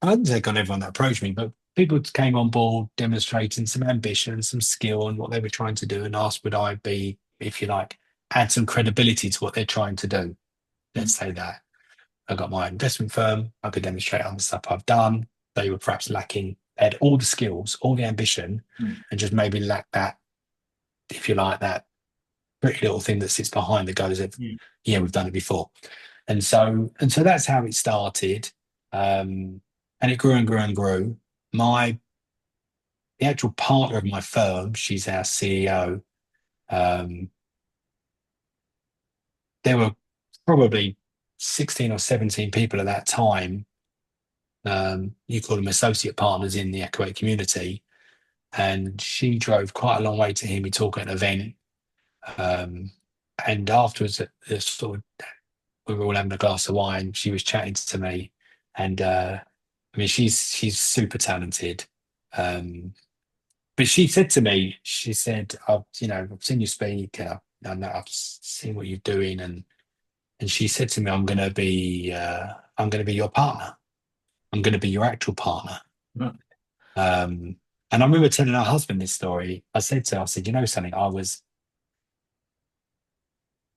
I wouldn't say got everyone that approached me, but people came on board demonstrating some ambition, some skill and what they were trying to do and asked would I be, if you like, add some credibility to what they're trying to do. let's say that. I got my investment firm. I could demonstrate on the stuff I've done. They were perhaps lacking. They had all the skills, all the ambition, Mm. and just maybe lack that, if you like, that pretty little thing that sits behind that goes of, Yeah. yeah, we've done it before. And so that's how it started. And it grew and grew and grew. My The actual partner of my firm, she's our CEO. Um, there were probably 16 or 17 people at that time. You call them associate partners in the Echo community. And she drove quite a long way to hear me talk at an event. Um, and afterwards, sort of, we were all having a glass of wine. She was chatting to me, and I mean, she's super talented. Um, but she said to me, she said, I've seen you speak. I know I've seen what you're doing, and she said to me, I'm going to be your partner. I'm going to be your actual partner. Right. Um, and I remember telling her husband this story. I said, you know something, I was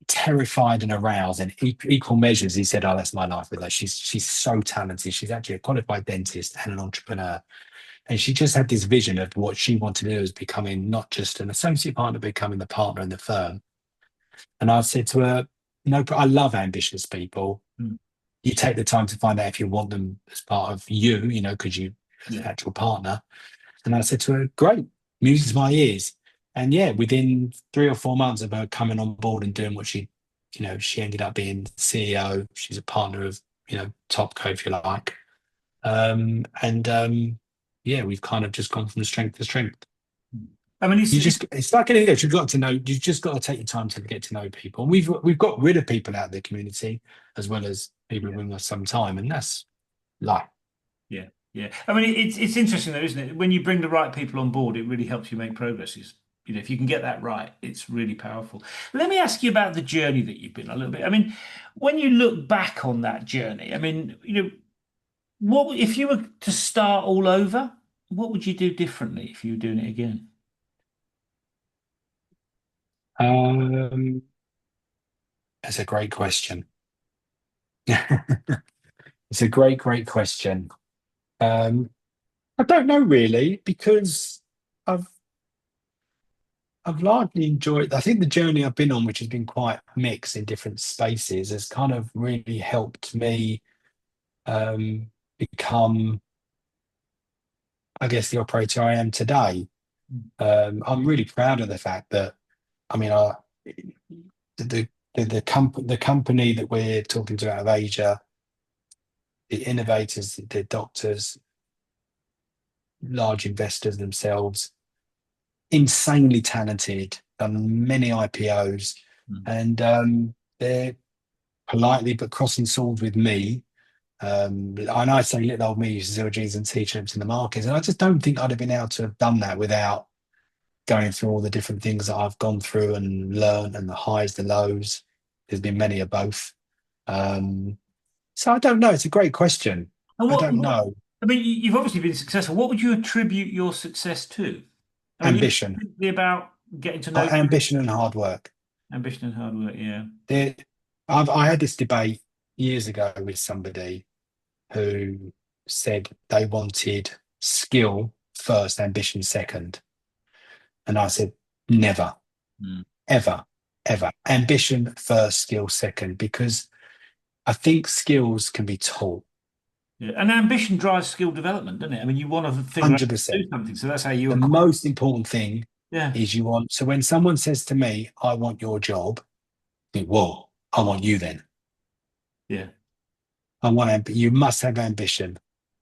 terrified and aroused in equal measures. He said, "Oh, that's my life with her. She's so talented. She's actually a qualified dentist and an entrepreneur, and she just had this vision of what she wanted to do as becoming not just an associate partner, becoming the partner in the firm." And I said to her, "No, but I love ambitious people. Mm. You take the time to find out if you want them as part of you, because you as an Yeah. actual partner." And I said to her, "Great, music's my ears." And yeah, within 3 or 4 months of her coming on board and doing what she ended up being CEO. She's a partner of, Topco, if you like. And yeah, we've kind of just gone from strength to strength. I mean, It's like anything else. You've just got to take your time to get to know people. And we've got rid of people out of the community as well as people who've yeah. been with us some time. And that's like, Yeah, yeah. I mean, it's interesting though, isn't it? When you bring the right people on board, it really helps you make progress. If you can get that right, it's really powerful. Let me ask you about the journey that you've been on a little bit. I mean, when you look back on that journey, I mean, what if you were to start all over? What would you do differently if you were doing it again? um, that's a great question. It's a great, great question. Um, I don't know really because I've I've largely enjoyed. I think the journey I've been on, which has been quite mixed in different spaces, has kind of really helped me become, I guess, the operator I am today. I'm really proud of the fact that, I mean, the company that we're talking to out of Asia, the innovators, the doctors, large investors themselves, insanely talented, done many IPOs, Mm. and they're politely but crossing swords with me. And I say little old me uses zero G's and t-shirts in the markets. And I just don't think I'd have been able to have done that without going through all the different things that I've gone through and learned and the highs, the lows. There's been many of both. Um, so I don't know. It's a great question. And I what, don't what know. I mean, you've obviously been successful. What would you attribute your success to? I mean, Ambition, simply about getting to know people, ambition and hard work. ambition and hard work. Yeah. There, I had this debate years ago with somebody who said they wanted skill first, ambition second. And I said, never, Mm. ever, ever. Ambition first, skill second, because I think skills can be taught Yeah. And ambition drives skill development, doesn't it? I mean, you want to figure out how to 100%. do something, so that's how you The acquire. most important thing Yeah. is so when someone says to me, I want your job, I think, whoa, I want you then. Yeah. You must have ambition.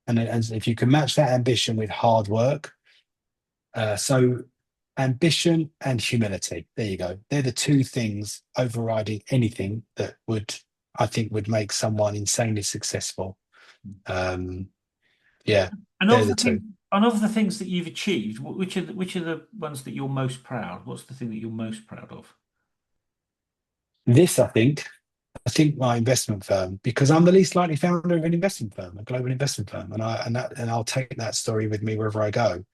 And if you can match that ambition with hard work, so ambition and humility. There you go. They're the two things overriding anything that I think, would make someone insanely successful. Um, yeah, And they're of the the two. thing, and of the things that you've achieved, which are the ones that you're most proud? What's the thing that you're most proud of? This, I think my investment firm, because I'm the least likely founder of an investment firm, a global investment firm, and I'll take that story with me wherever I go.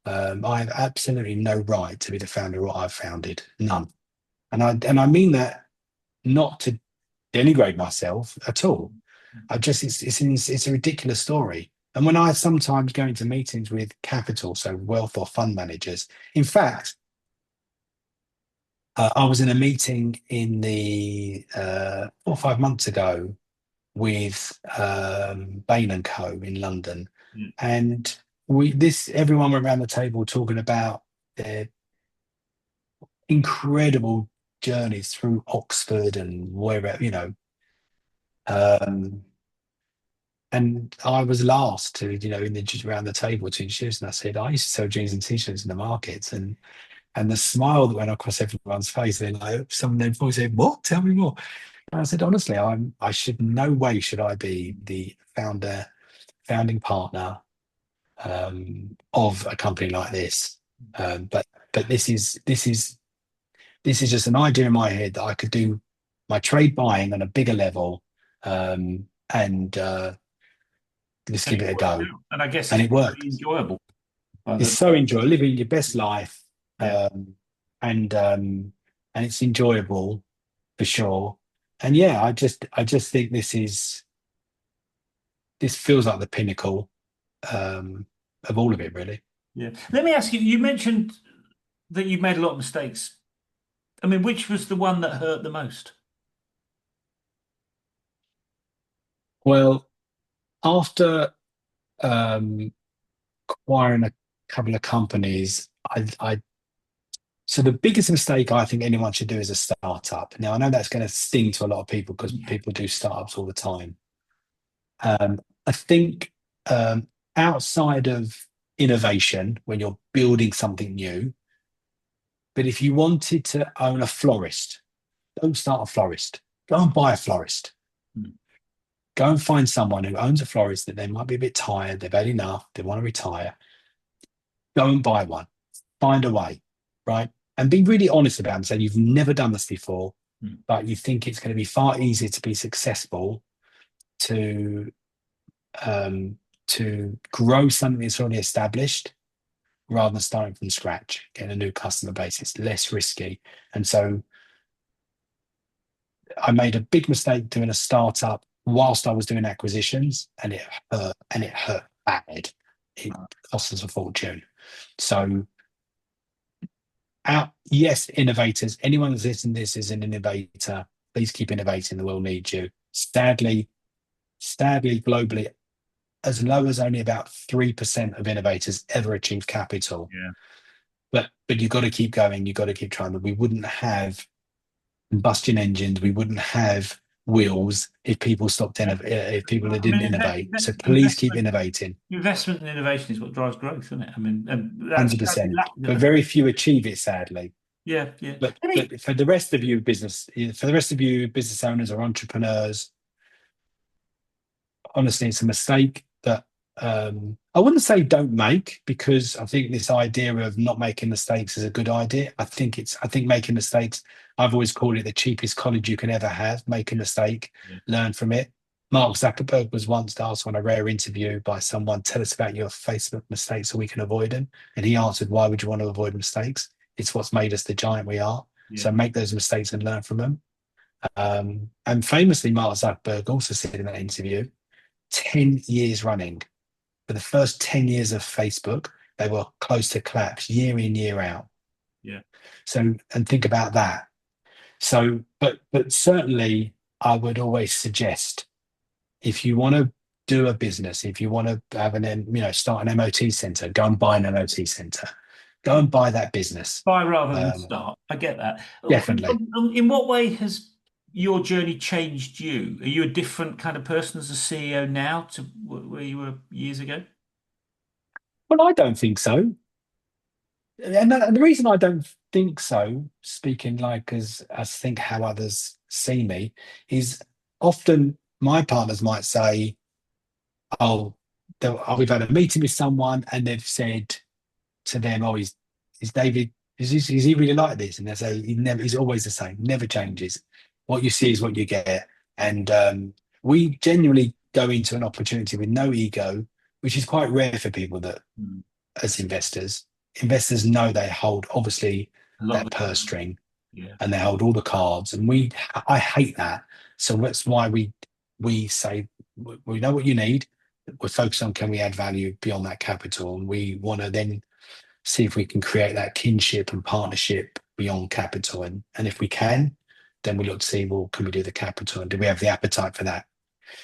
I have absolutely no right to be the founder of what I've founded, none. And I mean that not to denigrate myself at all. I just it's a ridiculous story. And when I sometimes go into meetings with capital, so wealth or fund managers, in fact, I was in a meeting in the 4 or 5 months ago with Bain and Co in London, Yeah. and we this everyone were around the table talking about their incredible journeys through Oxford and wherever, um, and I was last to, around the table to introduce, and I said I used to sell jeans and t-shirts in the markets, and the smile that went across everyone's face. Then some of them boys said, "What? Tell me more." And I said, honestly, I should no way should I be the founding partner of a company like this. But this is just an idea in my head that I could do my trade buying on a bigger level, and just And give it it a worked go. out. And I guess And it's it very worked. enjoyable. By It's the so enjoyable living your best life, yeah. and and it's enjoyable for sure. And yeah, I just think this feels like the pinnacle of all of it, really. Yeah. Let me ask you, you mentioned that you've made a lot of mistakes. I mean, which was the one that hurt the most? Well, after um, acquiring a couple of companies, I so the biggest mistake I think anyone should do is a startup. Now, I know that's going to sting to a lot of people because Yeah. people do startups all the time. I think outside of innovation, when you're building something new, but if you wanted to own a florist, don't start a florist. Go and buy a florist. Mm. Go and find someone who owns a florist that they might be a bit tired, they've had enough, they want to retire. Go and buy one. Find a way, right? And be really honest about it and say you've never done this before, Mm. but you think it's going to be far easier to be successful to to grow something that's already established rather than starting from scratch, getting a new customer base. It's less risky. And so I made a big mistake doing a startup whilst I was doing acquisitions, and it hurt bad. It cost us a fortune. So yes, innovators, anyone that's listening to this is an innovator. Please keep innovating. The world needs you. Sadly, globally, as low as only about 3% of innovators ever achieve capital. Yeah. But you've got to keep going. You've got to keep trying. We wouldn't have combustion engines. We wouldn't have wheels if people if people Well, I didn't mean, innovate. So please keep innovating. investment and innovation is what drives growth, isn't it? I mean, and that's sadly 100%. lacking at But the very few achieve it, sadly. yeah, yeah. But Let me but for the rest of you business owners or entrepreneurs, honestly, it's a mistake that I wouldn't say don't make, because I think this idea of not making mistakes is a good idea. I think making mistakes, I've always called it the cheapest college you can ever have. Make a mistake, yeah, learn from it. Mark Zuckerberg was once asked on a rare interview by someone, tell us about your Facebook mistakes so we can avoid them. And he answered, why would you want to avoid mistakes? It's what's made us the giant we are. yeah, So make those mistakes and learn from them. And famously, Mark Zuckerberg also said in that interview, 10 years running, for the first 10 years of Facebook, they were close to collapse year in, year out. yeah. So, and think about that. So, but certainly I would always suggest, if you want to do a business, if you want to have start an MOT center, go and buy an MOT center. Go and buy that business. Buy rather than Um, start. I get that. Definitely. In what way has your journey changed you? Are you a different kind of person as a CEO now to where you were years ago? Well, I don't think so. And the reason I don't think so, speaking like as I think how others see me, is often my partners might say, "Oh, we've had a meeting with someone, and they've said to them, oh, is David, is he really like this?" And they say, he's always the same, never changes. What you see is what you get." And we genuinely go into an opportunity with no ego, which is quite rare for people that, Mm. as investors know they hold obviously A lot of that it. purse string. Yeah. and they hold all the cards. And I hate that. So that's why we say we know what you need. We're focused on can we add value beyond that capital, and we want to then see if we can create that kinship and partnership beyond capital. And if we can, then we look to see, well, can we do the capital and do we have the appetite for that?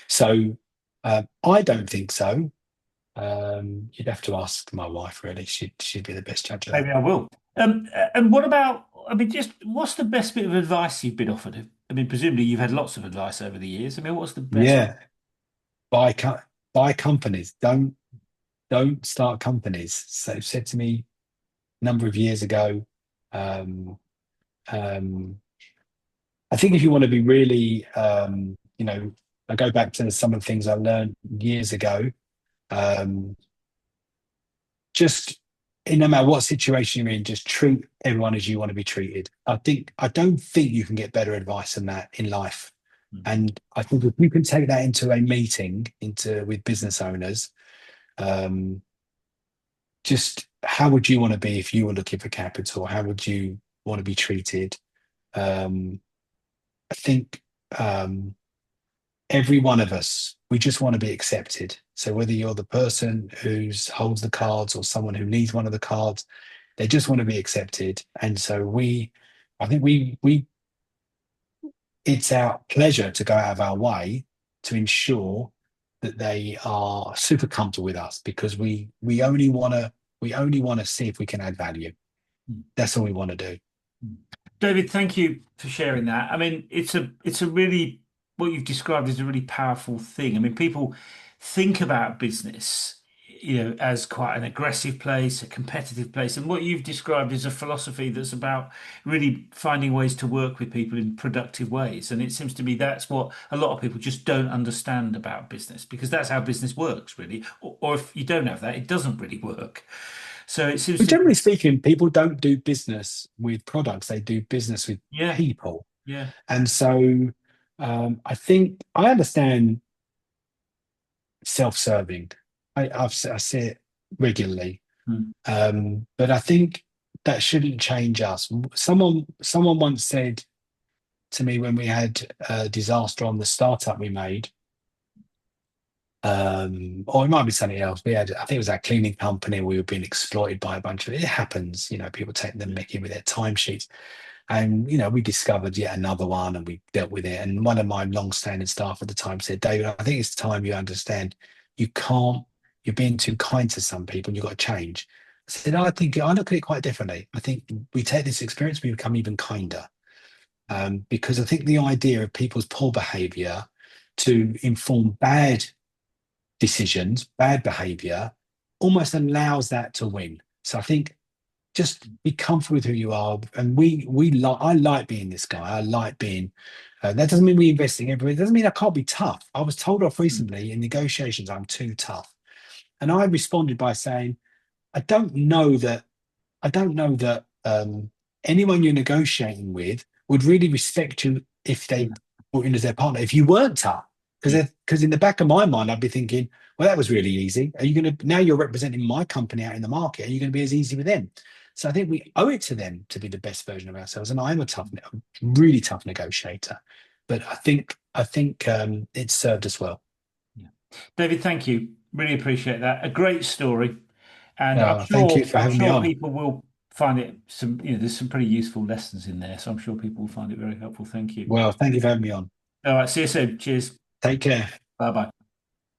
So I don't think so. You'd have to ask my wife, really. She'd be the best judge of that. Maybe I will. And what about, I mean, just what's the best bit of advice you've been offered? I mean, presumably you've had lots of advice over the years. I mean, what's the best? Yeah, buy co- buy companies. Don't start companies. So said to me a number of years ago. Um, um, I think if you want to be really, I go back to some of the things I learned years ago. Um, just no matter what situation you're in, just treat everyone as you want to be treated. I don't think you can get better advice than that in life. Hmm. And I think if you can take that into a meeting, into with business owners, um, just how would you want to be if you were looking for capital? How would you want to be treated? Um, I think every one of us, we just want to be accepted. So whether you're the person who holds the cards or someone who needs one of the cards, they just want to be accepted. And so I think it's our pleasure to go out of our way to ensure that they are super comfortable with us because we only want to see if we can add value. That's all we want to do. David, thank you for sharing that. I mean, it's a really what you've described is a really powerful thing. I mean, people think about business, as quite an aggressive place, a competitive place, and what you've described is a philosophy that's about really finding ways to work with people in productive ways. And it seems to me that's what a lot of people just don't understand about business because that's how business works, really. Or if you don't have that, it doesn't really work. So it seems But to generally me, speaking, people don't do business with products; they do business with yeah, people. yeah. And so I think I understand self-serving. I see it regularly, Hmm. but I think that shouldn't change us. Someone once said to me when we had a disaster on the startup we made, or it might be something else. We had, I think it was our cleaning company. We were being exploited by a bunch of it. It happens, people taking the mickey with their timesheets. And, we discovered yet another one and we dealt with it. And one of my long-standing staff at the time said, David, I think it's time you understand you can't, you're being too kind to some people and you've got to change. I said, I look at it quite differently. I think we take this experience, we become even kinder. Because I think the idea of people's poor behavior to inform bad decisions, bad behavior, almost allows that to win. So I think just be comfortable with who you are. And I like being this guy. I like being. That doesn't mean we investing everywhere. It doesn't mean I can't be tough. I was told off recently in negotiations I'm too tough, and I responded by saying I don't know that anyone you're negotiating with would really respect you if they brought you in as their partner. If you weren't tough, Yeah. because in the back of my mind, I'd be thinking, well, that was really easy. Are you going to now you're representing my company out in the market? Are you going to be as easy with them? So I think we owe it to them to be the best version of ourselves. And I'm a really tough negotiator, but I think it's served us well. Yeah. David, thank you. Really appreciate that. A great story, and Thank you for I'm having me sure on. people will find it there's some pretty useful lessons in there. So I'm sure people will find it very helpful. Thank you. Well, thank you for having me on. All right, see you soon. Cheers. Take care. Bye bye.